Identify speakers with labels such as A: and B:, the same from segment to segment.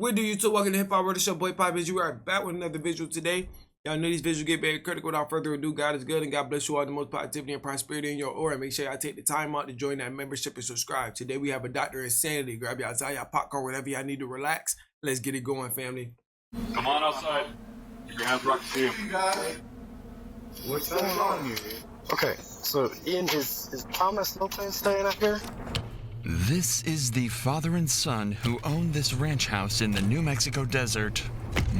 A: What do YouTube? Welcome to Hip Hop World. It's your boy Papa Benji. We are back with another visual today. Y'all know these visuals get very critical. Without further ado, God is good and God bless you all the most positivity and prosperity in your aura. Make sure y'all take the time out to join that membership and subscribe. Today we have a Dr. Insanity. Grab y'all y'all popcorn, whatever y'all need to relax. Let's get it going, family.
B: Come on outside. Keep your hands rock to see him.
C: What's going on here? Okay, so Ian, is Thomas Lopez staying up here?
D: This is the father and son who own this ranch house in the New Mexico desert,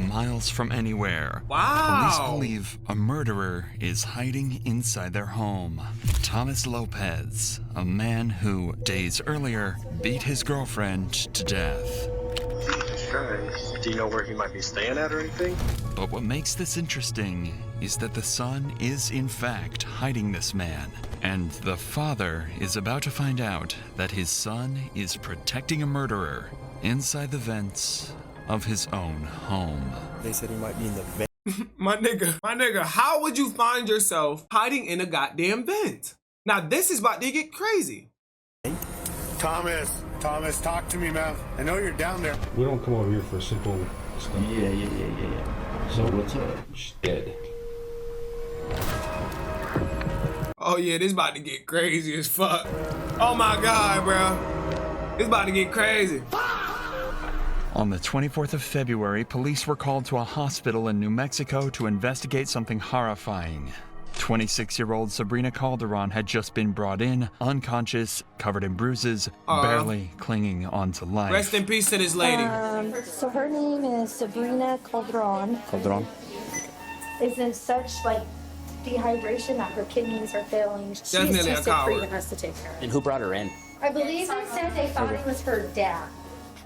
D: miles from anywhere.
A: Wow.
D: Police believe a murderer is hiding inside their home. Thomas Lopez, a man who, days earlier, beat his girlfriend to death.
C: Nice. Do you know where he might be staying at or anything?
D: But what makes this interesting is that the son is in fact hiding this man, and the father is about to find out that his son is protecting a murderer inside the vents of his own home.
C: They said he might be in the vent.
A: my nigga, how would you find yourself hiding in a goddamn vent? Now this is about to get crazy.
E: Thomas, talk to me, man. I know you're down there.
F: We don't come over here for simple stuff.
G: Yeah. So what's up?
F: She's dead.
A: Oh yeah, this about to get crazy as fuck. Oh my God, bro. It's about to get crazy.
D: On the 24th of February, police were called to a hospital in New Mexico to investigate something horrifying. 26-year-old Sabrina Calderon had just been brought in, unconscious, covered in bruises, barely clinging onto life.
A: Rest in peace to this lady.
H: So her name is Sabrina Calderon. Is in such like dehydration that her kidneys are failing. She's
A: Definitely
H: too
A: a
H: sick for
A: coward.
H: even us to take care of.
G: And who brought her in?
H: I believe they said they thought it was her dad.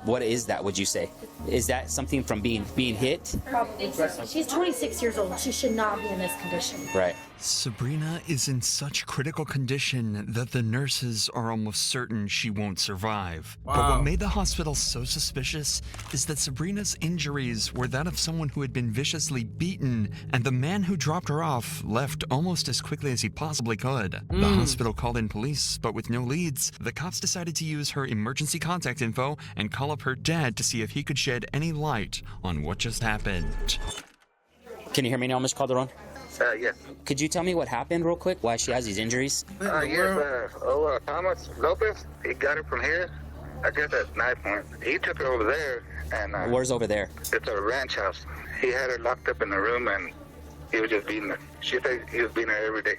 G: What is that, would you say? Is that something from being hit?
H: Probably. She's 26 years old. She should not be in this condition.
G: Right.
D: Sabrina is in such critical condition that the nurses are almost certain she won't survive.
A: Wow.
D: But what made the hospital so suspicious is that Sabrina's injuries were that of someone who had been viciously beaten, and the man who dropped her off left almost as quickly as he possibly could. The hospital called in police, but with no leads, the cops decided to use her emergency contact info and call up her dad to see if he could shed any light on what just happened.
G: Can you hear me now, Ms. Calderon?
I: Yes.
G: Could you tell me what happened real quick? Why she has these injuries?
I: Yes, Thomas Lopez, he got it from here. I guess at knife point. He took her over there, and
G: Where's over there?
I: it's a ranch house. He had her locked up in the room, and he was just beating her. She said he was beating her every day.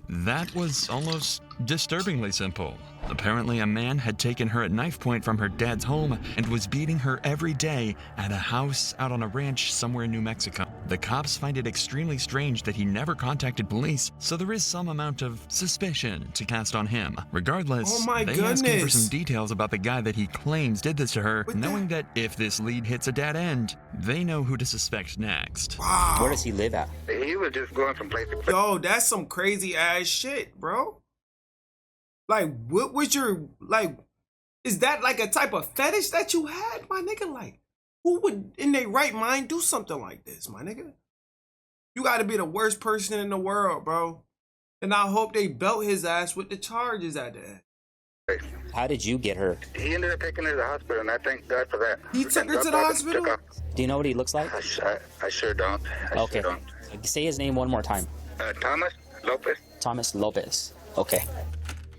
D: That was almost disturbingly simple. Apparently, a man had taken her at knife point from her dad's home and was beating her every day at a house out on a ranch somewhere in New Mexico. The cops find it extremely strange that he never contacted police, so there is some amount of suspicion to cast on him. Regardless,
A: Oh my
D: they ask him for
A: goodness.
D: some details about the guy that he claims did this to her, knowing that if this lead hits a dead end, they know who to suspect next.
A: Wow.
G: Where does he live at?
I: He was just going from place to place.
A: Yo, that's some crazy ass shit, bro. Like, what was your, like, is that like a type of fetish that you had, my nigga? Like, who would in their right mind do something like this, my nigga? You gotta be the worst person in the world, bro. And I hope they belt his ass with the charges at the end.
G: How did you get her?
I: He ended up taking her to the hospital, and I thank God for that.
A: He took her to the hospital?
G: Do you know what he looks like?
I: I sure don't.
G: Okay.
I: Sure don't.
G: Say his name one more time.
I: Thomas Lopez.
G: Thomas Lopez. Okay.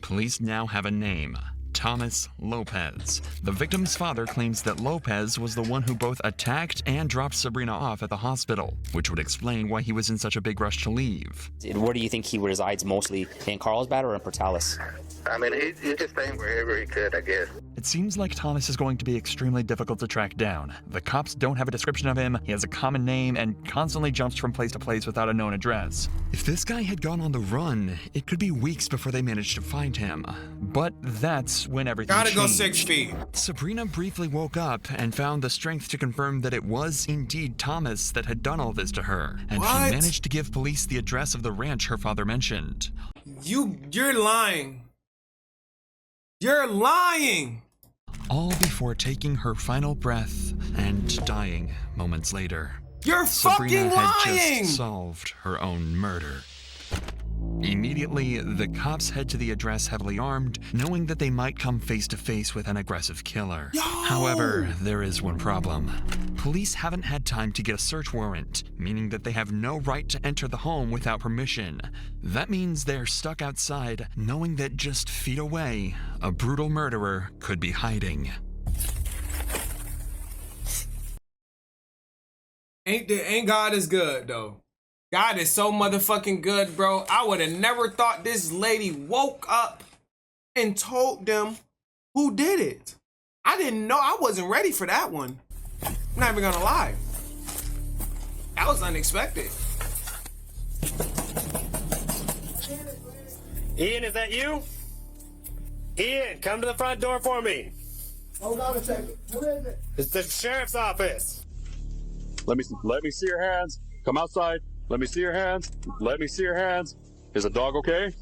D: Police now have a name: Thomas Lopez. The victim's father claims that Lopez was the one who both attacked and dropped Sabrina off at the hospital, which would explain why he was in such a big rush to leave.
G: Where do you think he resides mostly? In Carlsbad or in Portales?
I: I mean, he's just staying wherever he could, I guess.
D: It seems like Thomas is going to be extremely difficult to track down. The cops don't have a description of him, he has a common name, and constantly jumps from place to place without a known address. If this guy had gone on the run, it could be weeks before they managed to find him. But that's when everything
A: Gotta
D: changed.
A: go 6 feet.
D: Sabrina briefly woke up and found the strength to confirm that it was indeed Thomas that had done all this to her. And
A: What?
D: she managed to give police the address of the ranch her father mentioned.
A: You're lying. You're lying.
D: All before taking her final breath and dying moments later.
A: You're
D: Sabrina
A: fucking
D: had
A: lying.
D: just solved her own murder. Immediately, the cops head to the address heavily armed, knowing that they might come face to face with an aggressive killer. However, there is one problem. Police haven't had time to get a search warrant, meaning that they have no right to enter the home without permission. That means they're stuck outside, knowing that just feet away, a brutal murderer could be hiding.
A: Ain't God is good though. God is so motherfucking good, bro. I would have never thought this lady woke up and told them who did it. I didn't know. I wasn't ready for that one. I'm not even gonna lie. That was unexpected.
E: Ian, is that you? Ian, come to the front door for me.
J: Hold on a second. What is it?
E: It's the sheriff's office.
B: Let me see your hands. Come outside. Let me see your hands. Let me see your hands. Is the dog okay?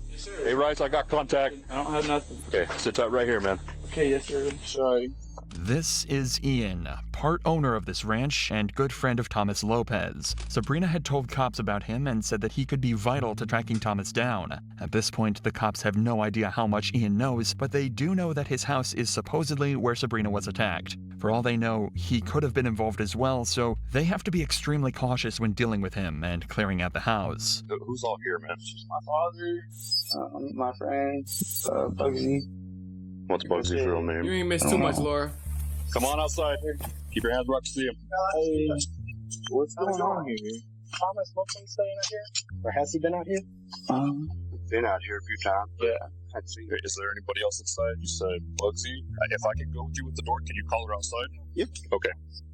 K: Yes, sir.
B: Hey, Rice, I got contact.
K: I don't have nothing.
B: Okay, sit tight right here, man.
K: Okay, yes, sir. Sorry.
D: This is Ian, part owner of this ranch and good friend of Thomas Lopez. Sabrina had told cops about him and said that he could be vital to tracking Thomas down. At this point, the cops have no idea how much Ian knows, but they do know that his house is supposedly where Sabrina was attacked. For all they know, he could have been involved as well, so they have to be extremely cautious when dealing with him and clearing out the house.
B: Who's all here, man?
K: My father, my friend, Bugsy.
B: What's Bugsy's real name?
A: You ain't missed too much, Laura.
B: Come on outside. Keep your hands where I can see him.
K: Hey, what's going on here?
C: Thomas Lopez staying out here? Or has he been out here?
B: Been out here a few times.
K: Yeah.
B: I'd see. Is there anybody else inside? You said Bugsy. If I can go with you at the door, can you call her outside?
C: Yep.
B: Okay.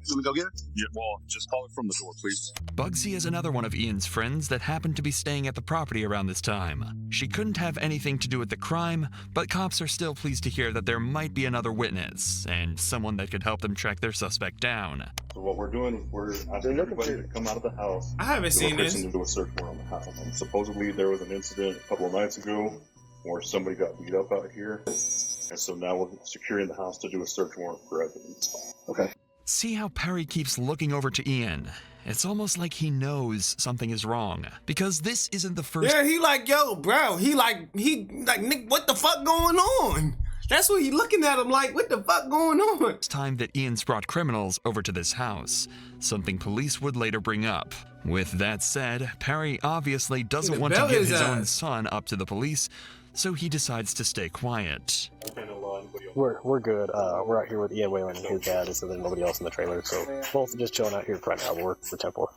C: Let me go get her?
B: Yeah, well, just call her from the door, please.
D: Bugsy is another one of Ian's friends that happened to be staying at the property around this time. She couldn't have anything to do with the crime, but cops are still pleased to hear that there might be another witness, and someone that could help them track their suspect down.
B: So what we're doing, we're asking everybody to come out of the house.
A: I haven't seen this.
B: To do a search warrant on the house. And supposedly there was an incident a couple of nights ago where somebody got beat up out here, and so now we're securing the house to do a search warrant for evidence. Okay.
D: See how Perry keeps looking over to Ian? It's almost like he knows something is wrong, because this isn't the first—
A: Yeah, he like, yo, bro. He like, Nick, what the fuck going on? That's what he looking at him like, what the fuck going on?
D: time that Ian's brought criminals over to this house, something police would later bring up. With that said, Perry obviously doesn't want to give his own son up to the police, so he decides to stay quiet.
C: We're good. We're out here with Ian Whalen and his dad, so there's nobody else in the trailer, so both are just chilling out here front now. We're temporal.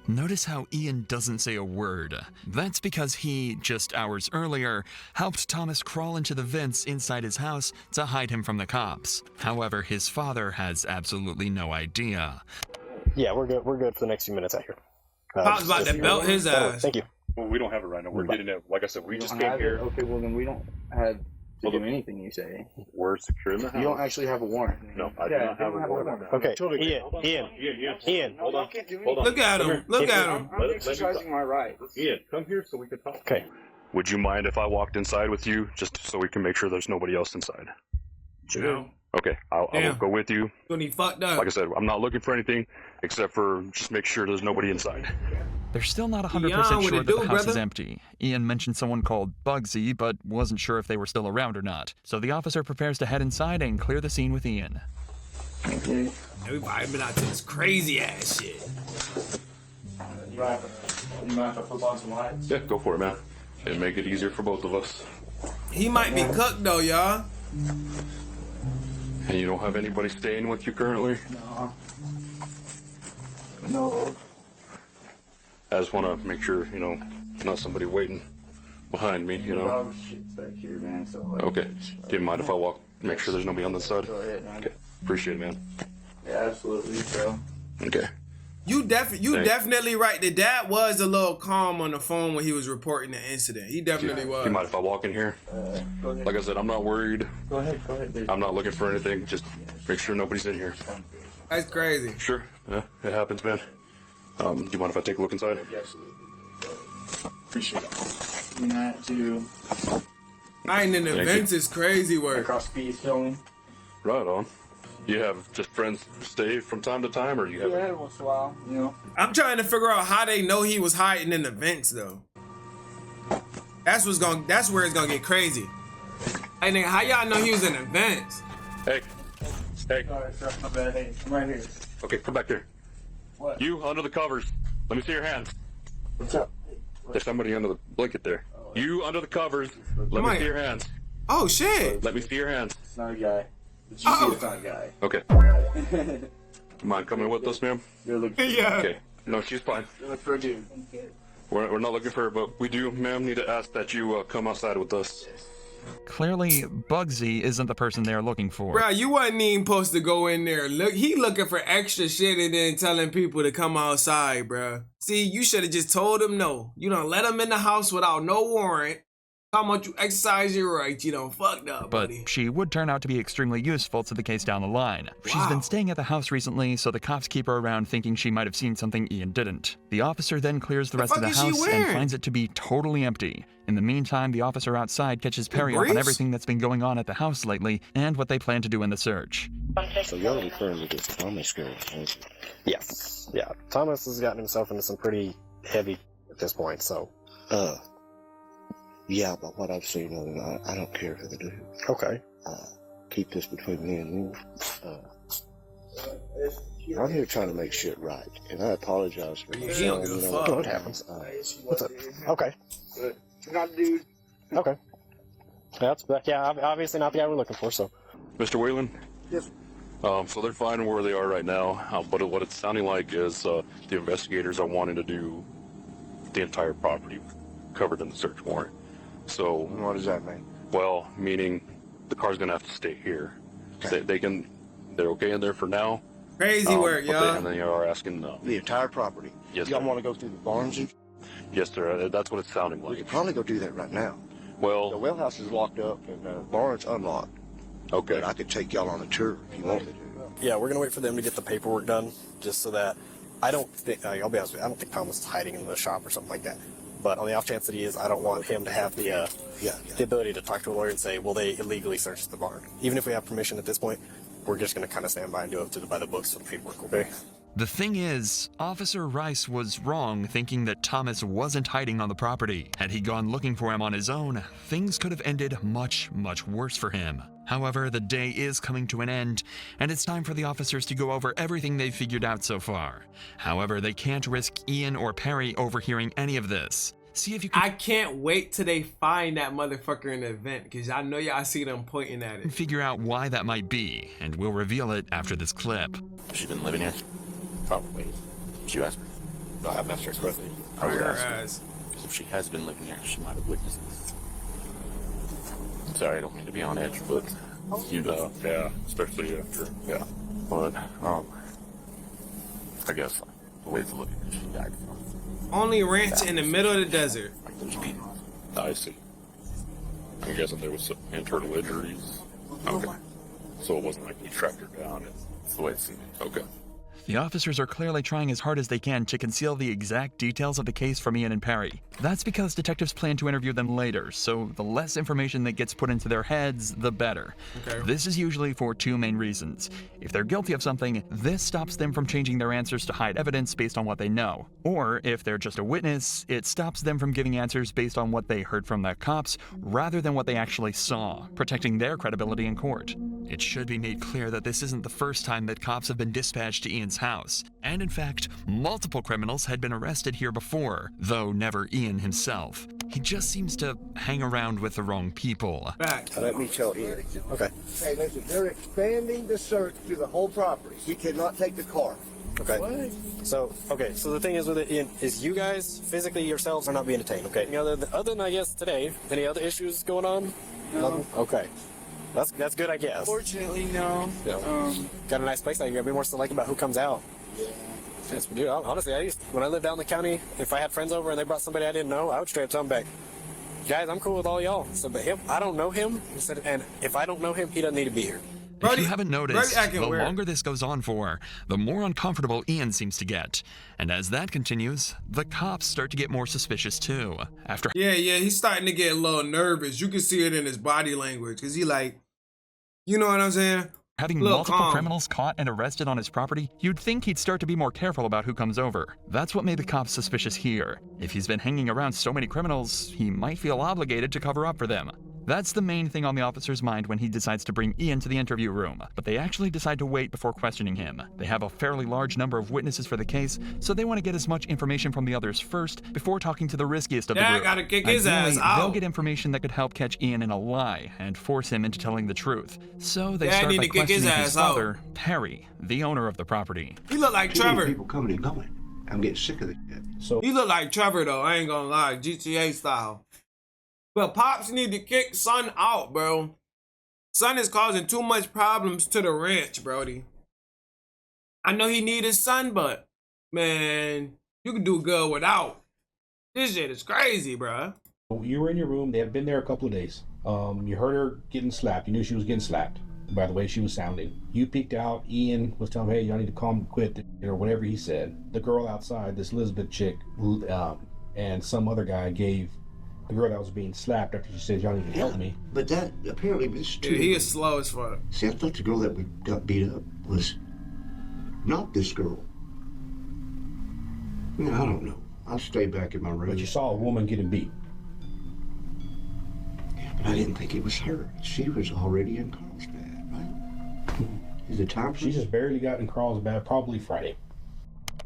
D: Notice how Ian doesn't say a word. That's because he, just hours earlier, helped Thomas crawl into the vents inside his house to hide him from the cops. However, his father has absolutely no idea.
C: Yeah, we're good. We're good for the next few minutes out here.
A: Pop's about to belt his ass.
C: Thank you.
B: Well, we don't have it right now. We're getting it. Like I said, we just came here.
K: Okay, well then we don't have to do anything you say.
B: We're securing the house.
K: You don't actually have a warrant.
B: No, I do not have a warrant.
C: Okay, Ian.
B: Hold on.
A: Look at him. Look at him.
K: I'm exercising my right.
B: Ian, come here so we can talk.
C: Okay.
B: Would you mind if I walked inside with you, just so we can make sure there's nobody else inside?
A: No.
B: Okay, I will go with you.
A: When he fucked up.
B: Like I said, I'm not looking for anything except for just make sure there's nobody inside.
D: They're still not 100% sure that the house is empty. Ian mentioned someone called Bugsy, but wasn't sure if they were still around or not. So the officer prepares to head inside and clear the scene with Ian.
K: Okay.
A: Everybody been out to this crazy ass shit.
K: You mind if I flip on some lights?
B: Yeah, go for it, man. It'd make it easier for both of us.
A: He might be cooked though, y'all.
B: And you don't have anybody staying with you currently?
K: No.
B: I just want to make sure, not somebody waiting behind me,
K: Dog shit's back here, man. So
B: Okay. Do you mind if I walk, make sure there's nobody on this side?
K: Go ahead, man.
B: Okay. Appreciate it, man.
K: Yeah, absolutely, bro.
B: Okay.
A: You definitely right. The dad was a little calm on the phone when he was reporting the incident. He definitely was.
B: Do you mind if I walk in here?
K: Go ahead.
B: Like I said, I'm not worried.
K: Go ahead, dude.
B: I'm not looking for anything. Just make sure nobody's in here.
A: That's crazy.
B: Sure. Yeah, it happens, man. Do you mind if I take a look inside?
K: Absolutely. Appreciate it. You know, to
A: Hiding in the vents is crazy work.
K: across speed filming.
B: Right on. You have just friends stay from time to time, or you have?
K: Yeah, once in a while,
A: I'm trying to figure out how they know he was hiding in the vents though. That's where it's gonna get crazy. Hey nigga, how y'all know he was in advance?
B: Hey. Hey.
K: Sorry, sir. My bad. Hey, I'm right here.
B: Okay, come back here.
K: What?
B: You under the covers. Let me see your hands.
K: What's up?
B: There's somebody under the blanket there. You under the covers. Let me see your hands.
A: Oh shit.
B: Let me see your hands.
K: It's not a guy. But you see it's not a guy.
B: Okay. Mind coming with us, ma'am?
K: You're looking.
A: Yeah.
B: Okay. No, she's fine.
K: You're looking for a dude.
B: We're not looking for her, but we do, ma'am, need to ask that you come outside with us.
D: Clearly, Bugsy isn't the person they're looking for.
A: Bro, you wasn't even supposed to go in there. Look, he looking for extra shit and then telling people to come outside, bro. See, you should have just told him no. You done let him in the house without no warrant. How much you exercise your rights, you done fucked up,
D: But
A: buddy.
D: she would turn out to be extremely useful to the case down the line. She's been staying at the house recently, so the cops keep her around thinking she might have seen something Ian didn't. The officer then clears the rest of the
A: fuck is she
D: house and
A: wearing?
D: finds it to be totally empty. In the meantime, the officer outside catches Perry up on
A: briefs?
D: everything that's been going on at the house lately and what they plan to do in the search.
L: So you're referring to this Thomas girl, aren't you?
C: Yes. Yeah. Thomas has gotten himself into some pretty heavy at this point, so.
L: Yeah, but what I've seen of him, I don't care for the dude.
C: Okay.
L: Keep this between me and you. I'm here trying to make shit right, and I apologize for
A: Yeah, he don't give a fuck.
C: What happens? What's up? Okay.
K: Not a dude.
C: Okay. Yeah, obviously not the guy we're looking for, so.
B: Mr. Whalen?
K: Yes.
B: So they're finding where they are right now, but what it's sounding like is the investigators are wanting to do the entire property covered in the search warrant. So
L: What does that mean?
B: well, meaning the car's gonna have to stay here.
L: Okay.
B: They're okay in there for now.
A: Crazy work,
B: but
A: y'all.
B: and then they are asking.
L: The entire property?
B: Yes,
L: Y'all
B: sir.
L: want to go through the barns?
B: Yes, sir. That's what it's sounding
L: We
B: like.
L: could probably go do that right now. The
B: Well,
L: well house is locked up and the barn's unlocked.
B: okay.
L: But I could take y'all on a tour if you wanted to.
C: Yeah, we're gonna wait for them to get the paperwork done, just so that I don't think, I'll be honest with you, I don't think Thomas is hiding in the shop or something like that. But on the off chance that he is, I don't want him to have the ability to talk to a lawyer and say, well, they illegally searched the barn. Even if we have permission at this point, we're just gonna kind of stand by and do it by the books for the paperwork, okay?
D: The thing is, Officer Rice was wrong thinking that Thomas wasn't hiding on the property. Had he gone looking for him on his own, things could have ended much, much worse for him. However, the day is coming to an end, and it's time for the officers to go over everything they've figured out so far. However, they can't risk Ian or Perry overhearing any of this. See if you can
A: I can't wait till they find that motherfucker in the event, because I know y'all see them pointing at it.
D: figure out why that might be, and we'll reveal it after this clip.
E: She's been living here? Probably. She asked me. No, I haven't asked her correctly. I would
A: Her
E: ask her.
A: ass.
E: Because if she has been living here, she might have witnessed this. I'm sorry, I don't mean to be on edge, but you know.
B: Yeah, especially after.
E: Yeah. But, I guess the way to look at it, she died from.
A: Only ranch in the middle of the desert.
E: Like those people.
B: I see. I'm guessing there was some internal injuries. Okay. So it wasn't like we tracked her down.
E: That's the way it seemed.
B: Okay.
D: The officers are clearly trying as hard as they can to conceal the exact details of the case from Ian and Perry. That's because detectives plan to interview them later, so the less information that gets put into their heads, the better.
A: Okay.
D: This is usually for two main reasons. If they're guilty of something, this stops them from changing their answers to hide evidence based on what they know. Or if they're just a witness, it stops them from giving answers based on what they heard from the cops rather than what they actually saw, protecting their credibility in court. It should be made clear that this isn't the first time that cops have been dispatched to Ian's house. And in fact, multiple criminals had been arrested here before, though never Ian himself. He just seems to hang around with the wrong people.
A: Back.
L: Let me tell you.
C: Okay.
J: Hey, listen, they're expanding the search to the whole property. We cannot take the car.
C: Okay. So the thing is with it, Ian, is you guys physically yourselves are not being detained, okay? Other than I guess today, any other issues going on?
J: No.
C: Okay. That's good, I guess.
J: Fortunately, no.
C: Yeah. Got a nice place out here. Gotta be more select about who comes out. Yes, dude, honestly, when I lived down in the county, if I had friends over and they brought somebody I didn't know, I would straight up tell them back, guys, I'm cool with all y'all. So, but him, I don't know him. And if I don't know him, he doesn't need to be here.
D: If you haven't noticed,
A: acting
D: the
A: weird.
D: longer this goes on for, the more uncomfortable Ian seems to get. And as that continues, the cops start to get more suspicious too. After
A: Yeah, he's starting to get a little nervous. You can see it in his body language, because he like, you know what I'm saying?
D: Having multiple criminals caught and arrested on his property, you'd think he'd start to be more careful about who comes over. That's what made the cops suspicious here. If he's been hanging around so many criminals, he might feel obligated to cover up for them. That's the main thing on the officer's mind when he decides to bring Ian to the interview room, but they actually decide to wait before questioning him. They have a fairly large number of witnesses for the case, so they want to get as much information from the others first before talking to the riskiest of the group.
A: Gotta kick his ass
D: Ideally,
A: out.
D: they'll get information that could help catch Ian in a lie and force him into telling the truth. So they start
A: need
D: by
A: to kick his
D: questioning
A: ass
D: his
A: out.
D: father, Perry, the owner of the property.
A: He look like
L: Too many
A: Trevor.
L: people coming and going. I'm getting sick of this shit.
J: So
A: He look like Trevor though. I ain't gonna lie, GTA style. But Pops need to kick Son out, bro. Son is causing too much problems to the ranch, Brody. I know he need his son, but man, you can do good without. This shit is crazy, bro.
M: You were in your room. They had been there a couple of days. You heard her getting slapped. You knew she was getting slapped by the way she was sounding. You peeked out. Ian was telling her, hey, y'all need to calm and quit, or whatever he said. The girl outside, this Elizabeth chick, and some other guy gave the girl that was being slapped after she said, y'all need to help me.
L: But that apparently was true.
A: Dude, he is slow as fuck.
L: See, I thought the girl that we got beat up was not this girl. I mean, I don't know. I'll stay back in my room.
M: But you saw a woman getting beat.
L: Yeah, but I didn't think it was her. She was already in Carlsbad, right? Is it time for
M: She just barely got in Carlsbad, probably Friday.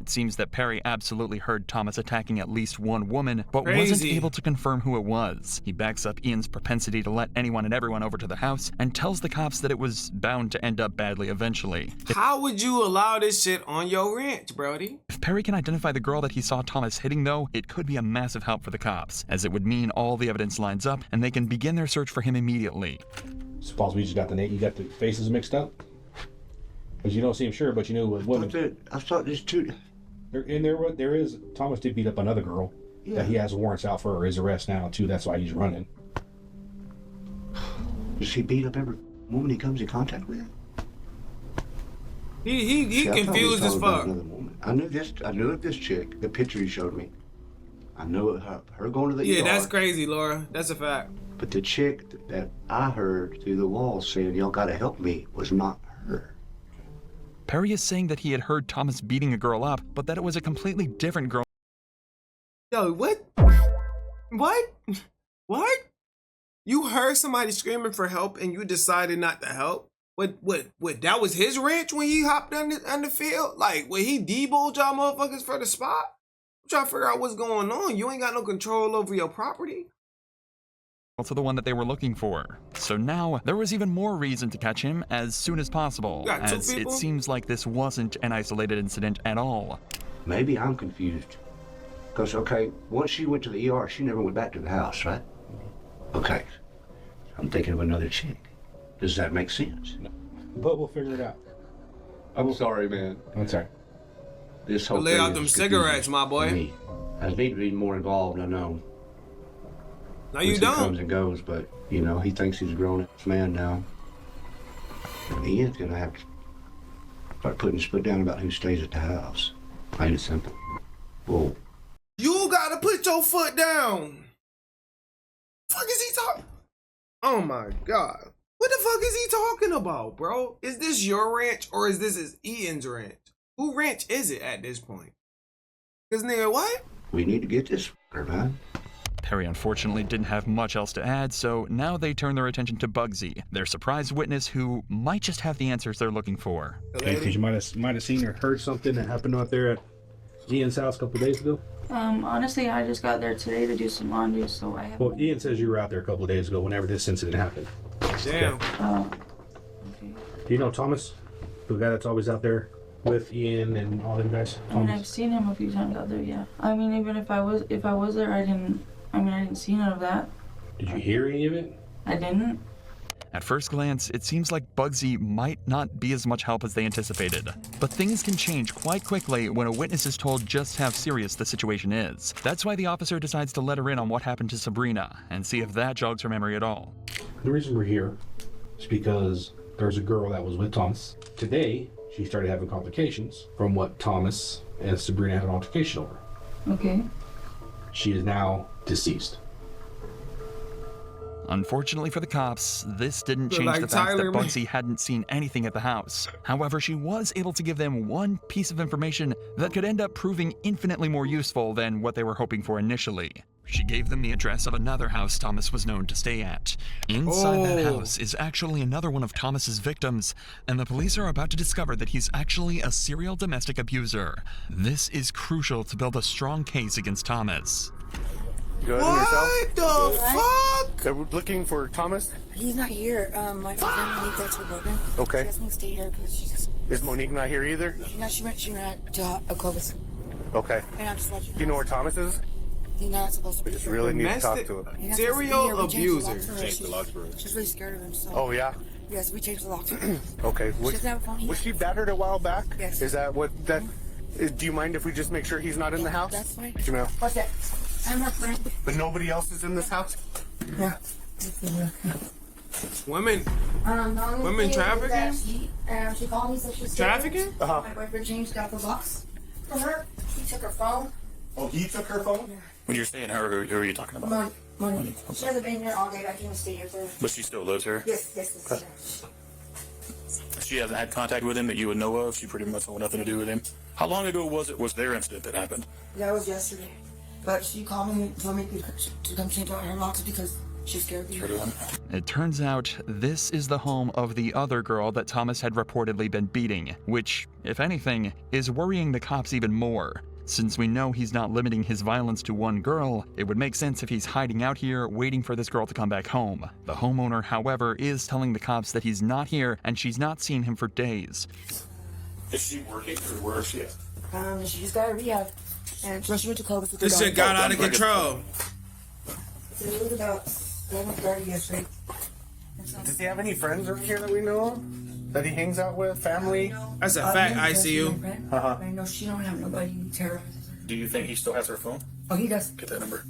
D: It seems that Perry absolutely heard Thomas attacking at least one woman, but wasn't
A: Crazy.
D: able to confirm who it was. He backs up Ian's propensity to let anyone and everyone over to the house and tells the cops that it was bound to end up badly eventually.
A: How would you allow this shit on your ranch, Brody?
D: If Perry can identify the girl that he saw Thomas hitting, though, it could be a massive help for the cops, as it would mean all the evidence lines up and they can begin their search for him immediately.
M: Suppose we just got you got the faces mixed up? Because you don't seem sure, but you knew it was women.
L: I thought there's two.
M: There is, Thomas did beat up another girl.
L: Yeah.
M: That he has warrants out for his arrest now, too. That's why he's running.
L: Does he beat up every woman he comes in contact with?
A: He
L: See, I thought we
A: confused
L: was
A: as
L: talking about
A: fuck.
L: another woman. I knew of this chick, the picture he showed me. I know of her going to the
A: Yeah,
L: ER.
A: that's crazy, Laura. That's a fact.
L: But the chick that I heard through the wall saying, y'all gotta help me, was not her.
D: Perry is saying that he had heard Thomas beating a girl up, but that it was a completely different girl.
A: Yo, what? What? What? You heard somebody screaming for help and you decided not to help? What, that was his ranch when he hopped on the field? Like, when he deboed y'all motherfuckers for the spot? I'm trying to figure out what's going on. You ain't got no control over your property.
D: To the one that they were looking for. So now, there was even more reason to catch him as soon as possible,
A: You got two
D: as it
A: people?
D: seems like this wasn't an isolated incident at all.
L: Maybe I'm confused. Because, okay, once she went to the ER, she never went back to the house, right? Okay. I'm thinking of another chick. Does that make sense?
M: No. But we'll figure it out.
L: I'm sorry, man.
M: I'm sorry.
L: This whole
A: Lay
L: thing
A: out
L: is
A: them
L: confusing
A: cigarettes, my boy.
L: to me. I need to be more involved, I know.
A: No, you
L: He comes
A: don't.
L: and goes, but, you know, he thinks he's a grown-ass man now. Ian's gonna have to start putting his foot down about who stays at the house. Plain and simple. Whoa.
A: You gotta put your foot down. Fuck is he talking? Oh my god. What the fuck is he talking about, bro? Is this your ranch or is this Ian's ranch? Who ranch is it at this point? Cause nigga, what?
L: We need to get this fucker, man.
D: Perry unfortunately didn't have much else to add, so now they turn their attention to Bugsy, their surprise witness who might just have the answers they're looking for.
M: Okay, because you might have seen or heard something that happened out there at Ian's house a couple of days ago.
N: Honestly, I just got there today to do some laundry, so I have.
M: Well, Ian says you were out there a couple of days ago whenever this incident happened.
A: Damn.
N: Oh.
M: Do you know Thomas? The guy that's always out there with Ian and all them guys?
N: I mean, I've seen him a few times out there, yeah. I mean, even if I was there, I didn't see none of that.
M: Did you hear any of it?
N: I didn't.
D: At first glance, it seems like Bugsy might not be as much help as they anticipated. But things can change quite quickly when a witness is told just how serious the situation is. That's why the officer decides to let her in on what happened to Sabrina and see if that jogs her memory at all.
M: The reason we're here is because there's a girl that was with Thomas. Today, she started having complications from what Thomas and Sabrina had an altercation over.
N: Okay.
M: She is now deceased.
D: Unfortunately for the cops, this didn't change
A: Like
D: the fact
A: Tyler,
D: that
A: man.
D: Bugsy hadn't seen anything at the house. However, she was able to give them one piece of information that could end up proving infinitely more useful than what they were hoping for initially. She gave them the address of another house Thomas was known to stay at. Inside that house is actually another one of Thomas's victims, and the police are about to discover that he's actually a serial domestic abuser. This is crucial to build a strong case against Thomas.
C: Go ahead and yourself.
A: What the fuck?
C: They're looking for Thomas.
O: He's not here. My friend Monique that's her boyfriend.
C: Okay.
O: She asked me to stay here because she's.
C: Is Monique not here either?
O: No, she went to a Clovis.
C: Okay.
O: And I'm just letting
C: Do you know where Thomas is?
O: He's not supposed to be
C: We just
O: here.
C: really need to talk to him.
O: He's not supposed to be
A: Serial
O: here. We changed the
A: abuser.
O: lock for her. She's really scared of him. So.
C: Oh yeah.
O: Yes, we changed the lock for her.
C: Okay.
O: She doesn't have a phone here.
C: Was she battered a while back?
O: Yes.
C: Is that what that? Do you mind if we just make sure he's not in the house?
O: That's fine.
C: Jamel.
O: What's that? I'm her friend.
C: But nobody else is in this house?
O: Yeah.
A: Women.
O: The only
A: Women
O: thing is
A: trafficking?
O: that she called me, said she's scared.
A: Trafficking?
O: My boyfriend changed out the locks for her. He took her phone.
C: Oh, he took her phone?
O: Yeah.
E: When you're saying her, who are you talking about?
O: Money. She hasn't been here all day. I came to stay here for her.
E: But she still lives here?
O: Yes.
E: She hasn't had contact with him that you would know of? She pretty much had nothing to do with him? How long ago was their incident that happened?
O: That was yesterday. But she called me and told me to come change out her locks because she's scared of me.
D: It turns out this is the home of the other girl that Thomas had reportedly been beating, which, if anything, is worrying the cops even more. Since we know he's not limiting his violence to one girl, it would make sense if he's hiding out here waiting for this girl to come back home. The homeowner, however, is telling the cops that he's not here and she's not seen him for days.
E: Is she working or where is she at?
O: She just got a rehab. And she went to Clovis with her
A: This shit got out of control.
O: It was about 7:30 yesterday.
C: Does he have any friends around here that we know of? That he hangs out with? Family?
A: That's a fact, ICU.
O: I know she don't have nobody who terrorizes her.
E: Do you think he still has her phone?
O: Oh, he does.
E: Get that number.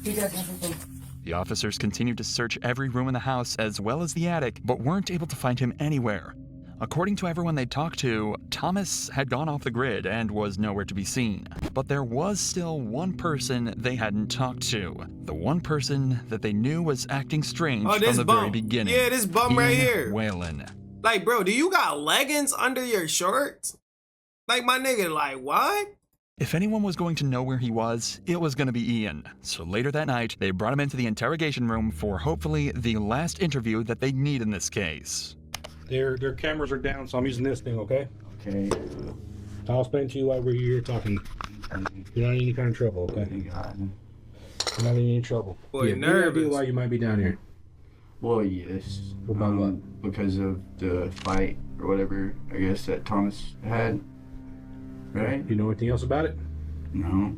O: He does have her phone.
D: The officers continued to search every room in the house as well as the attic, but weren't able to find him anywhere. According to everyone they talked to, Thomas had gone off the grid and was nowhere to be seen. But there was still one person they hadn't talked to. The one person that they knew was acting strange from the very beginning.
A: Yeah, this bum right here.
D: Whalen.
A: Like, bro, do you got leggings under your shorts? Like, my nigga, like, what?
D: If anyone was going to know where he was, it was going to be Ian. So later that night, they brought him into the interrogation room for hopefully the last interview that they'd need in this case.
M: Their cameras are down, so I'm using this thing, okay?
L: Okay.
M: I'll explain to you why we're here talking. You're not in any kind of trouble, okay? You're not in any trouble.
A: Boy,
M: yeah,
A: nervous.
M: Any idea why you might be down here?
L: Well, yes. Because of the fight or whatever, I guess, that Thomas had. Right?
M: You know anything else about it?
L: No.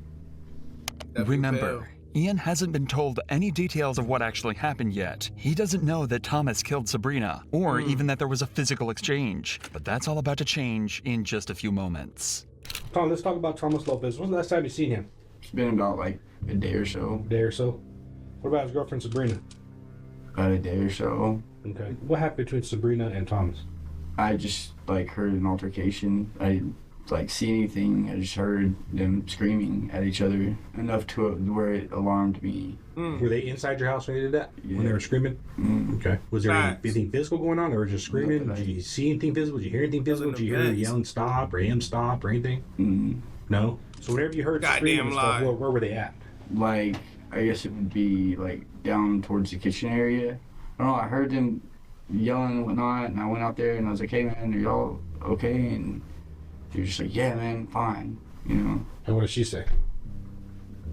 D: Remember, Ian hasn't been told any details of what actually happened yet. He doesn't know that Thomas killed Sabrina, or even that there was a physical exchange. But that's all about to change in just a few moments.
M: Tom, let's talk about Thomas Lopez. When's the last time you seen him?
L: It's been about like a day or so.
M: A day or so? What about his girlfriend Sabrina?
L: About a day or so.
M: Okay. What happened between Sabrina and Thomas?
L: I just like heard an altercation. I didn't like see anything. I just heard them screaming at each other enough to where it alarmed me.
M: Were they inside your house when they did that?
L: Yeah.
M: When they were screaming? Okay. Was there anything physical going on, or just screaming? Did you see anything physical? Did you hear anything physical? Did you hear her yelling stop or him stop or anything? No. So whenever you heard screaming and stuff, where were they at?
L: Like, I guess it would be like down towards the kitchen area. I don't know. I heard them yelling and whatnot, and I went out there and I was like, "Hey man, are y'all okay?" And he was just like, "Yeah man, fine," you know.
M: And what did she say?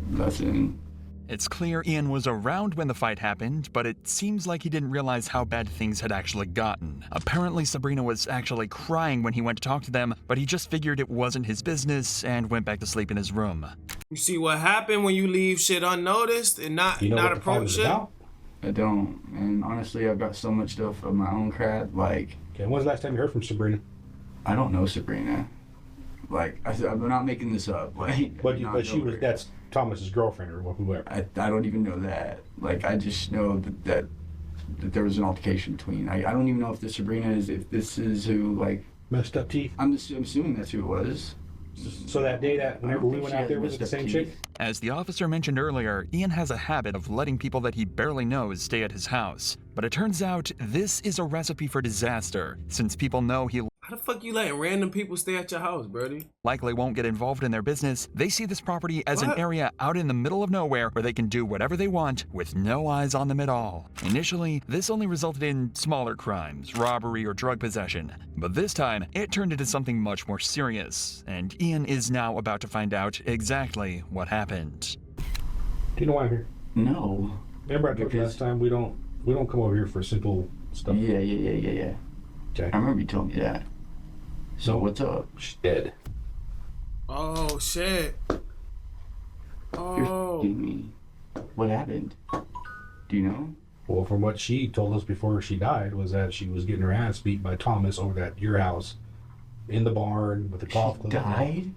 L: Nothing.
D: It's clear Ian was around when the fight happened, but it seems like he didn't realize how bad things had actually gotten. Apparently Sabrina was actually crying when he went to talk to them, but he just figured it wasn't his business and went back to sleep in his room.
A: You see what happened when you leave shit unnoticed and not approach shit?
L: I don't. And honestly, I've got so much stuff of my own crap. Like,
M: okay, when's the last time you heard from Sabrina?
L: I don't know Sabrina. Like, I'm not making this up. Like,
M: but she was, that's Thomas's girlfriend or whoever.
L: I don't even know that. Like, I just know that there was an altercation between. I don't even know if this Sabrina is, if this is who, like,
M: messed up teeth.
L: I'm assuming that's who it was.
M: So that day that whenever we went out there, was it the same chick?
D: As the officer mentioned earlier, Ian has a habit of letting people that he barely knows stay at his house. But it turns out this is a recipe for disaster, since people know he
A: How the fuck you letting random people stay at your house, Brody?
D: likely won't get involved in their business. They see this property as an area out in the middle of nowhere where they can do whatever they want with no eyes on them at all. Initially, this only resulted in smaller crimes, robbery or drug possession. But this time, it turned into something much more serious, and Ian is now about to find out exactly what happened.
M: Do you know why I'm here?
L: No.
M: Remember I told you last time we don't come over here for simple stuff.
L: Yeah.
M: Okay.
L: I remember you told me that. So what's up?
M: She's dead.
A: Oh shit. Oh.
L: What happened? Do you know?
M: Well, from what she told us before she died was that she was getting her ass beat by Thomas over at your house, in the barn with the golf club.
L: Died?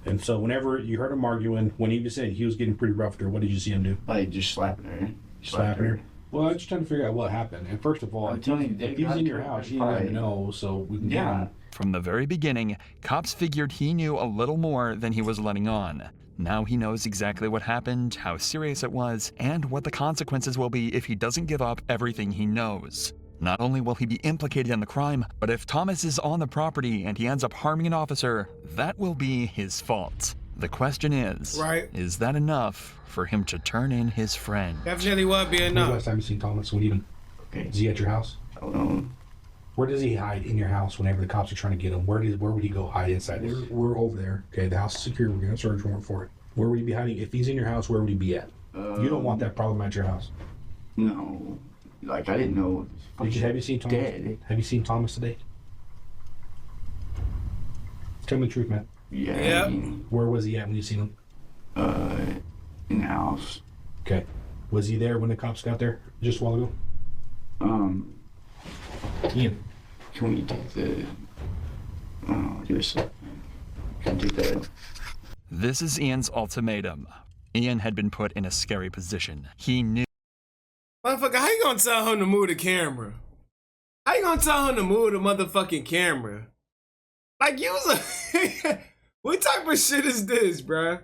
M: And so whenever you heard him arguing, when he was saying he was getting pretty rough with her, what did you see him do?
L: Like just slapping her.
M: Slapping her? Well, I'm just trying to figure out what happened. And first of all, if he's in your house, you didn't know, so we can get him.
D: From the very beginning, cops figured he knew a little more than he was letting on. Now he knows exactly what happened, how serious it was, and what the consequences will be if he doesn't give up everything he knows. Not only will he be implicated in the crime, but if Thomas is on the property and he ends up harming an officer, that will be his fault. The question is that enough for him to turn in his friend?
A: Definitely would be
M: When was
A: enough.
M: the last time you seen Thomas? When even?
L: Okay.
M: Is he at your house?
L: I don't know.
M: Where does he hide in your house whenever the cops are trying to get him? Where would he go hide inside? We're over there. Okay, the house is secure. We're going to search warrant for it. Where would he be hiding? If he's in your house, where would he be at? You don't want that problem at your house.
L: No. Like, I didn't know.
M: Have you seen Thomas?
L: Dead.
M: Have you seen Thomas today? Tell me the truth, man.
L: Yeah.
A: Yep.
M: Where was he at when you seen him?
L: In the house.
M: Okay. Was he there when the cops got there just a while ago? Ian.
L: Can we take the... this? Can we take that?
D: This is Ian's ultimatum. Ian had been put in a scary position. He knew.
A: Motherfucker, how you gonna tell him to move the camera? How you gonna tell him to move the motherfucking camera? Like, what type of shit is this, bruh?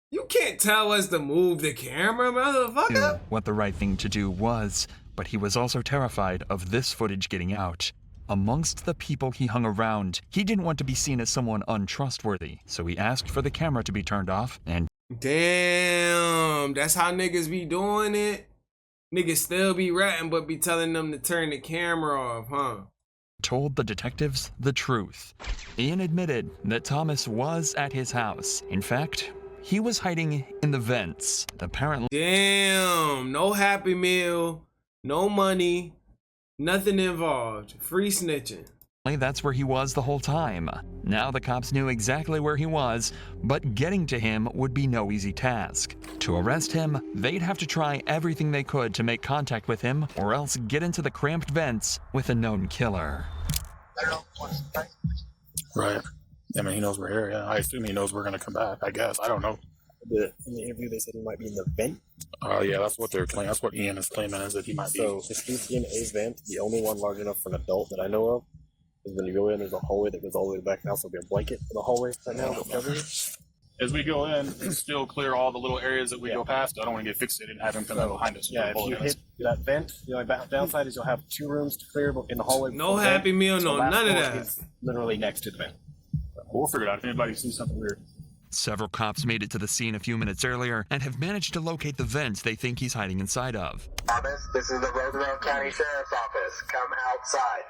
A: You can't tell us to move the camera, motherfucker.
D: What the right thing to do was, but he was also terrified of this footage getting out. Amongst the people he hung around, he didn't want to be seen as someone untrustworthy, so he asked for the camera to be turned off and...
A: Damn, that's how niggas be doing it? Niggas still be ratting but be telling them to turn the camera off, huh?
D: told the detectives the truth. Ian admitted that Thomas was at his house. In fact, he was hiding in the vents, apparently.
A: Damn, no Happy Meal, no money, nothing involved, free snitching.
D: That's where he was the whole time. Now the cops knew exactly where he was, but getting to him would be no easy task. To arrest him, they'd have to try everything they could to make contact with him, or else get into the cramped vents with a known killer.
K: Right. I mean, he knows we're here. Yeah, I assume he knows we're gonna come back. I guess. I don't know.
C: In the interview, they said he might be in the vent.
K: Yeah, that's what they're claiming. That's what Ian is claiming, is that he might be.
C: So if he's in a vent, the only one large enough for an adult that I know of, is when you go in, there's a hallway that goes all the way to the back. Now, so there'll be a blanket in the hallway right now.
K: As we go in, still clear all the little areas that we go past. I don't want to get fixated and have him come out behind us.
C: Yeah, if you hit that vent, the only downside is you'll have 2 rooms to clear in the hallway.
A: No Happy Meal, no none of that.
C: Is literally next to the vent.
K: We'll figure it out if anybody sees something weird.
D: Several cops made it to the scene a few minutes earlier and have managed to locate the vents they think he's hiding inside of.
I: Thomas, this is the Roosevelt County Sheriff's Office. Come outside.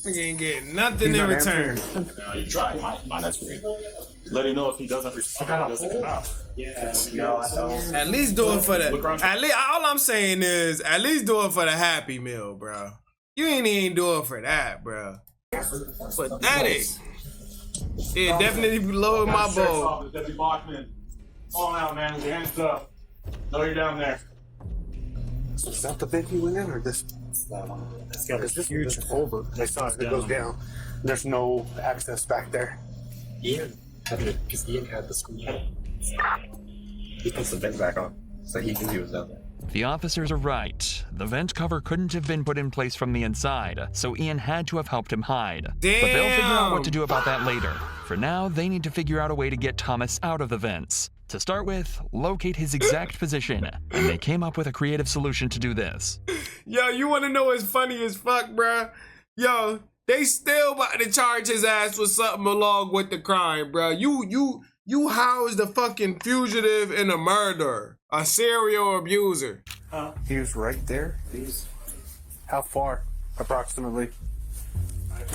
A: We ain't getting nothing in return.
K: No, you try. Mine, that's great. Let him know if he doesn't respond, he doesn't come out.
C: Yeah, no, I don't.
A: At least do it for the. At least all I'm saying is, at least do it for the Happy Meal, bro. You ain't even do it for that, bro. Pathetic. It definitely lowered my bowl.
K: Deputy Bachman, fall out, man, with your hands up. Know you're down there.
J: So is that the vent you went in, or this?
C: It's got this huge culvert.
J: I saw it. It goes down. There's no access back there.
C: Ian had the screen. He puts the vent back on, so he knew he was down there.
D: The officers are right. The vent cover couldn't have been put in place from the inside, so Ian had to have helped him hide. But they'll figure out what to do about that later. For now, they need to figure out a way to get Thomas out of the vents. To start with, locate his exact position, and they came up with a creative solution to do this.
A: Yo, you wanna know what's funny as fuck, bruh? Yo, they still about to charge his ass with something along with the crime, bruh. You housed a fucking fugitive and a murderer, a serial abuser.
C: He was right there. He's how far, approximately?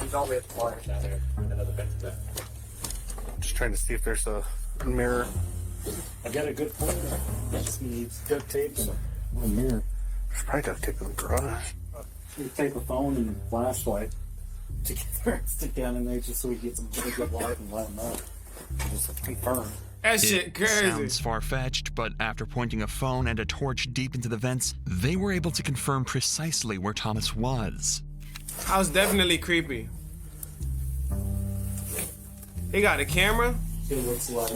C: He's all the way at the corner down there. Another bench there. Just trying to see if there's a mirror.
P: I got a good point. Just needs duct tape and a mirror.
C: There's probably duct tape in the garage.
P: You tape a phone and a flashlight together and stick down in there just so we get some really good light and light them up. Just confirm.
A: That shit crazy.
D: Sounds far-fetched, but after pointing a phone and a torch deep into the vents, they were able to confirm precisely where Thomas was.
A: House definitely creepy. They got a camera?
P: It looks like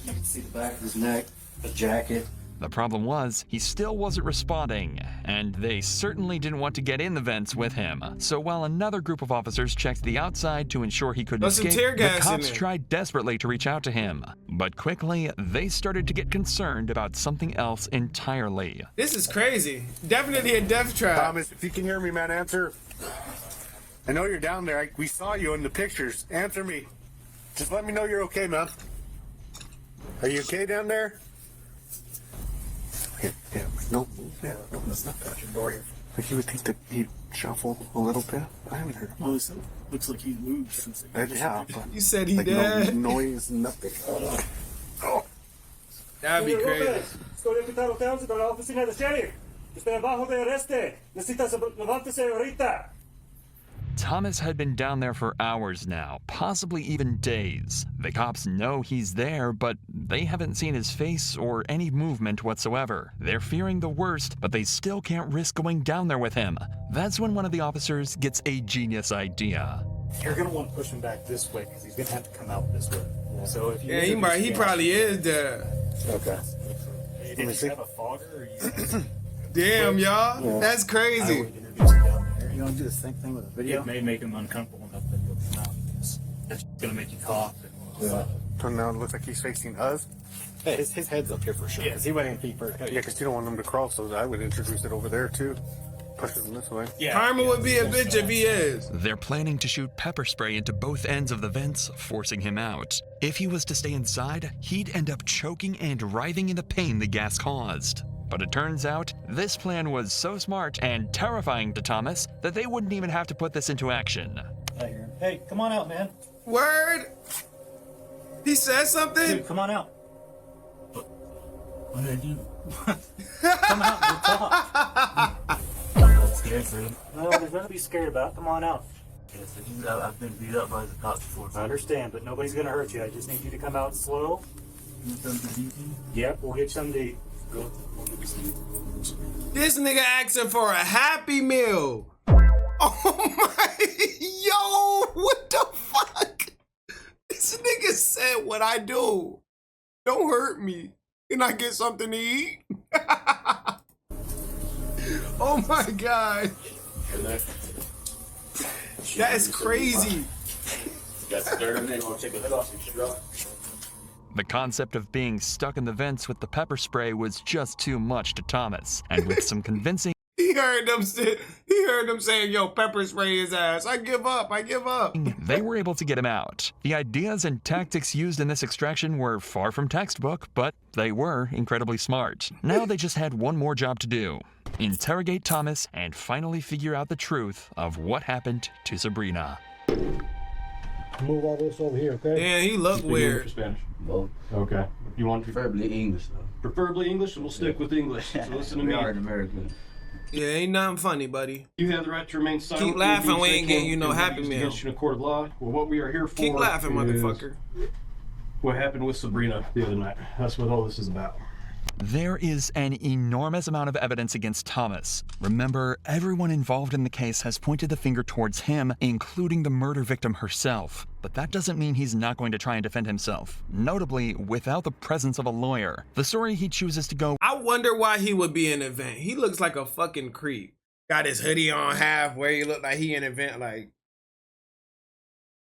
P: you can see the back of his neck, a jacket.
D: The problem was, he still wasn't responding, and they certainly didn't want to get in the vents with him. So while another group of officers checked the outside to ensure he couldn't
A: There's some
D: escape,
A: tear
D: the
A: gas in
D: cops
A: there.
D: tried desperately to reach out to him. But quickly, they started to get concerned about something else entirely.
A: This is crazy. Definitely a death trap.
C: Thomas, if you can hear me, man, answer. I know you're down there. We saw you in the pictures. Answer me. Just let me know you're okay, man. Are you okay down there? Yeah, no, that's not that. Your door here. Like you would think that he'd shuffle a little bit. I haven't heard him.
P: Well, it looks like he moved since.
C: Yeah, but
A: You said he
C: like
A: dead.
C: no noise, nothing. Oh.
A: That'd be crazy.
P: Estoy invitado a usted a la oficina de sheriff. Estoy abajo de arreste. Necesitas levántese ahorita.
D: Thomas had been down there for hours now, possibly even days. The cops know he's there, but they haven't seen his face or any movement whatsoever. They're fearing the worst, but they still can't risk going down there with him. That's when one of the officers gets a genius idea.
P: You're gonna want to push him back this way because he's gonna have to come out this way. So if you
A: he probably is dead.
C: Okay.
P: Did you have a fogger or you?
A: Damn, y'all. That's crazy.
P: You want to do the same thing with a video? It may make him uncomfortable enough that he'll come out. That's gonna make you cough.
C: Yeah. So now it looks like he's facing us.
P: Hey, his head's up here for sure. Yeah, he went in feet first.
C: Yeah, because you don't want him to crawl, so I would introduce it over there too. Push him this way.
A: Yeah. Karma would be a bitch if he is.
D: They're planning to shoot pepper spray into both ends of the vents, forcing him out. If he was to stay inside, he'd end up choking and writhing in the pain the gas caused. But it turns out, this plan was so smart and terrifying to Thomas that they wouldn't even have to put this into action.
P: Hey, come on out, man.
A: Word? He said something?
P: Dude, come on out. What did I do? Come out, we'll talk. I'm scared for him. No, there's nothing to be scared about. Come on out. Yes, I've been beat up by the cops before. I understand, but nobody's gonna hurt you. I just need you to come out slow. Yep, we'll get something to eat. Go.
A: This nigga asking for a Happy Meal. Oh my, yo, what the fuck? This nigga said what I do. Don't hurt me. Can I get something to eat? Oh my God. That is crazy.
E: Got some dirt in there. You want to take the head off?
D: The concept of being stuck in the vents with the pepper spray was just too much to Thomas, and with some convincing,
A: He heard them saying, yo, pepper spray his ass. I give up.
D: they were able to get him out. The ideas and tactics used in this extraction were far from textbook, but they were incredibly smart. Now they just had one more job to do: interrogate Thomas and finally figure out the truth of what happened to Sabrina.
F: Move all this over here, okay?
A: Yeah, he looked weird.
F: Spanish. Both. Okay. You want
J: Preferably English, though.
F: preferably English, and we'll stick with English. So listen to
J: We
F: me.
J: are an American.
A: Yeah, ain't nothing funny, buddy.
F: You have the right to remain silent.
A: Keep laughing,
F: Anything
A: we
F: you
A: ain't
F: say
A: getting you no
F: can be
A: Happy
F: used
A: Meal.
F: against you in a court of law. Well, what we are here for
A: Keep laughing,
F: is
A: motherfucker.
F: what happened with Sabrina the other night. That's what all this is about.
D: There is an enormous amount of evidence against Thomas. Remember, everyone involved in the case has pointed the finger towards him, including the murder victim herself. But that doesn't mean he's not going to try and defend himself, notably without the presence of a lawyer. The story he chooses to go—
A: I wonder why he would be in an event. He looks like a fucking creep. Got his hoodie on halfway. He look like he in an event, like.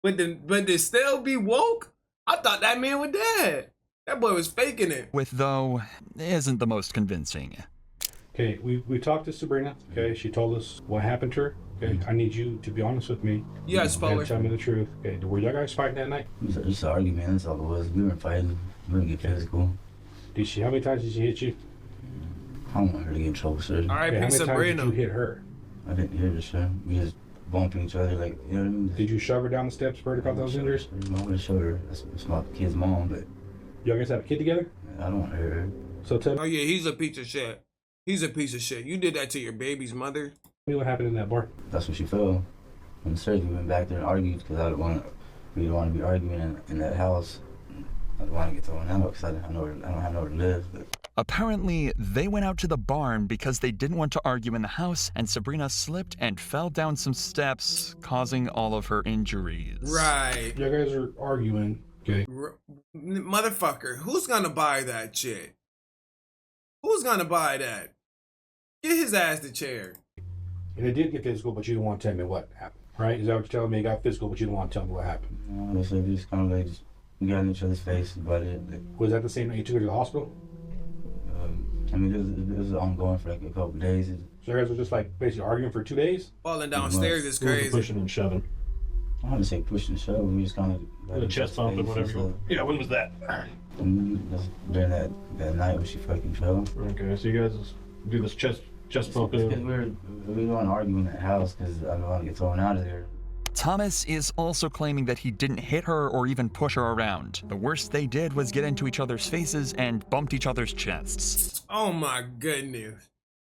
A: But to still be woke? I thought that man was dead. That boy was faking it.
D: with, though, isn't the most convincing.
M: Okay, we talked to Sabrina. Okay, she told us what happened to her. Okay, I need you to be honest with me.
A: Yes,
M: and tell me the truth. Okay, were y'all guys fighting that night?
L: It was just an argument, that's all it was. We weren't fighting. We didn't get physical.
M: How many times did she hit you?
L: I don't want her to get in trouble, sir.
A: All right,
M: Okay, how many
A: Sabrina.
M: times did you hit her?
L: I didn't hit her, sir. We just bumping each other, like, you know what I mean?
M: Did you shove her down the steps for her to cause those injuries?
L: I would have showed her. That's my kid's mom, but
M: Y'all guys have a kid together?
L: I don't want her.
M: So tell
A: Oh yeah, he's a piece of shit. He's a piece of shit. You did that to your baby's mother.
M: me what happened in that bar.
L: That's when she fell. And sir, we went back there and argued because we didn't want to be arguing in that house. I didn't want to get thrown out because I don't have nowhere to live. But
D: Apparently, they went out to the barn because they didn't want to argue in the house, and Sabrina slipped and fell down some steps, causing all of her injuries.
A: Right.
M: You guys are arguing. Okay.
A: Motherfucker, who's gonna buy that shit? Who's gonna buy that? Get his ass the chair.
M: And it did get physical, but you don't want to tell me what happened, right? Is that what you're telling me? It got physical, but you don't want to tell me what happened.
L: Honestly, we just kind of like we got in each other's faces about it.
M: Was that the same night you took her to the hospital?
L: I mean, it was ongoing for like a couple of days.
M: So you guys were just like basically arguing for 2 days?
A: Falling downstairs is
M: It was
A: crazy.
M: pushing and shoving.
L: I don't want to say push and shove. We just kind of
F: The chest bump and whatever you want. Yeah, when was that?
L: During that night when she fucking fell.
F: Okay, so you guys do this chest bump.
L: Because we don't want to argue in that house because I don't want to get thrown out of there.
D: Thomas is also claiming that he didn't hit her or even push her around. The worst they did was get into each other's faces and bumped each other's chests.
A: Oh my goodness.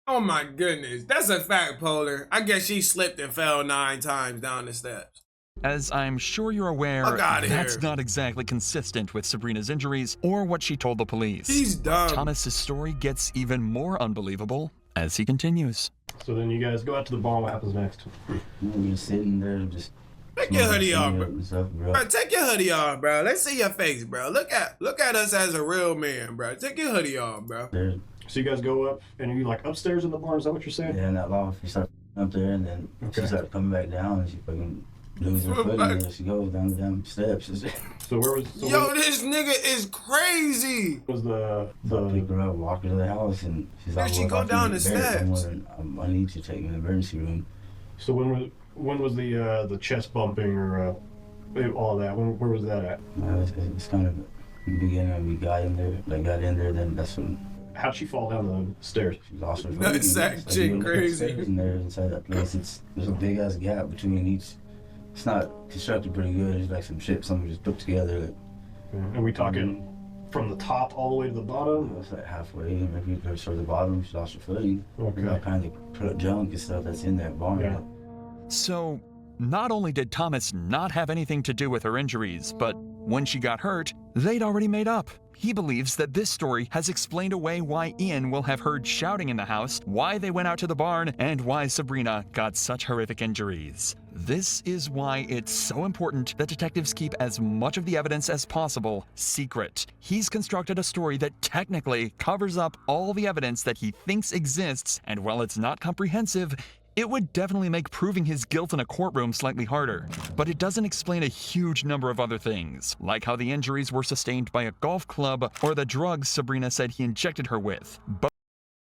A: Oh my goodness. That's a fact, Polar. I guess she slipped and fell 9 times down the steps.
D: As I'm sure you're aware,
A: Fuck outta
D: that's
A: here.
D: not exactly consistent with Sabrina's injuries or what she told the police.
A: He's dumb.
D: Thomas's story gets even more unbelievable as he continues.
F: So then you guys go out to the barn. What happens next?
L: We just sitting there, just
A: Take your hoodie off, bro.
L: and stuff, bro.
A: Bro, take your hoodie off, bro. Let's see your face, bro. Look at us as a real man, bro. Take your hoodie off, bro.
F: So you guys go up, and are you like upstairs in the barn? Is that what you're saying?
L: Yeah, not long. She started up there, and then she started coming back down, and she fucking loses her footing, and she goes down the damn steps.
F: So where was? So
A: Yo, this nigga is crazy.
F: Was the
L: pick her up, walk her to the house, and she's
A: Where'd
L: like,
A: she go down the steps?
L: I need to take me to the emergency room.
F: So when was the chest bumping or all that? Where was that at?
L: It's kind of the beginning when we got in there, then that's when.
F: How'd she fall down the stairs?
L: She lost her
A: That
L: footing.
A: sack
L: It's
A: chick
L: you look
A: crazy.
L: upstairs in there inside that place. There's a big ass gap between each. It's not constructed pretty good. It's like some shit somebody just put together. Like,
F: And we talking from the top all the way to the bottom?
L: It's like halfway. Maybe you go to the bottom. She lost her footing.
F: Okay.
L: All kinds of junk and stuff that's in that barn.
F: Yeah.
D: So, not only did Thomas not have anything to do with her injuries, but when she got hurt, they'd already made up. He believes that this story has explained away why Ian will have heard shouting in the house, why they went out to the barn, and why Sabrina got such horrific injuries. This is why it's so important that detectives keep as much of the evidence as possible secret. He's constructed a story that technically covers up all the evidence that he thinks exists, and while it's not comprehensive, it would definitely make proving his guilt in a courtroom slightly harder. But it doesn't explain a huge number of other things, like how the injuries were sustained by a golf club or the drugs Sabrina said he injected her with.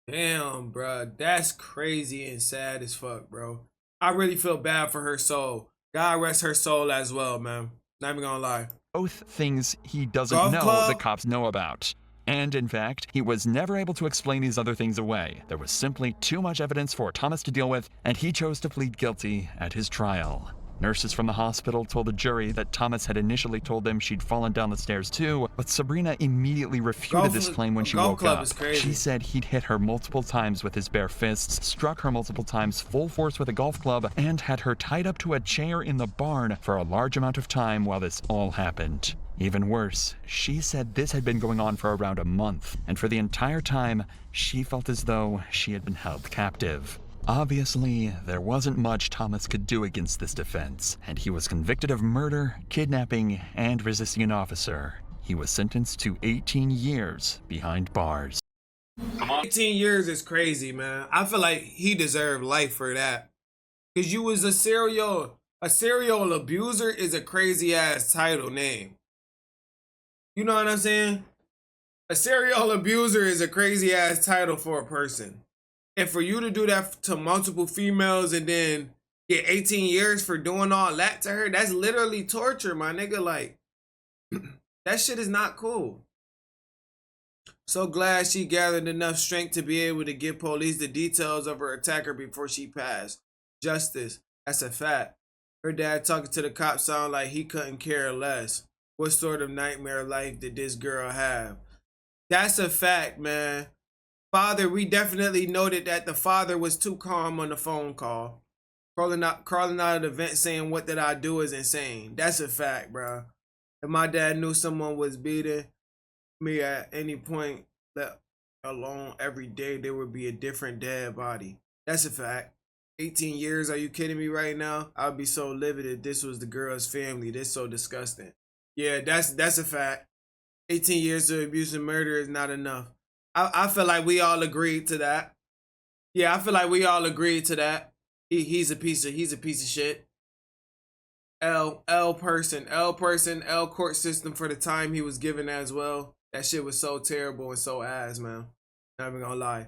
A: Damn, bro. That's crazy and sad as fuck, bro. I really feel bad for her soul. God rest her soul as well, man. Not even gonna lie.
D: Both things he doesn't
A: Golf
D: know
A: club?
D: the cops know about. And in fact, he was never able to explain these other things away. There was simply too much evidence for Thomas to deal with, and he chose to plead guilty at his trial. Nurses from the hospital told the jury that Thomas had initially told them she'd fallen down the stairs too, but Sabrina immediately refuted this claim when she woke up. She said he'd hit her multiple times with his bare fists, struck her multiple times full force with a golf club, and had her tied up to a chair in the barn for a large amount of time while this all happened. Even worse, she said this had been going on for around a month, and for the entire time, she felt as though she had been held captive. Obviously, there wasn't much Thomas could do against this defense, and he was convicted of murder, kidnapping, and resisting an officer. He was sentenced to 18 years behind bars.
A: 18 years is crazy, man. I feel like he deserved life for that. Cause you was a serial abuser is a crazy ass title name. You know what I'm saying? A serial abuser is a crazy ass title for a person. And for you to do that to multiple females and then get 18 years for doing all that to her, that's literally torture, my nigga. Like, that shit is not cool. So glad she gathered enough strength to be able to give police the details of her attacker before she passed. Justice, that's a fact. Her dad talking to the cops sound like he couldn't care less. What sort of nightmare life did this girl have? That's a fact, man. Father, we definitely noted that the father was too calm on the phone call. Crawling out of the vent saying, "What did I do?" is insane. That's a fact, bro. If my dad knew someone was beating me at any point, let alone every day, there would be a different dead body. That's a fact. 18 years, are you kidding me right now? I'd be so livid if this was the girl's family. This is so disgusting. Yeah, that's a fact. 18 years of abuse and murder is not enough. I feel like we all agreed to that. Yeah, I feel like we all agreed to that. He's a piece of shit. L court system for the time he was given as well. That shit was so terrible and so ass, man. Not even gonna lie.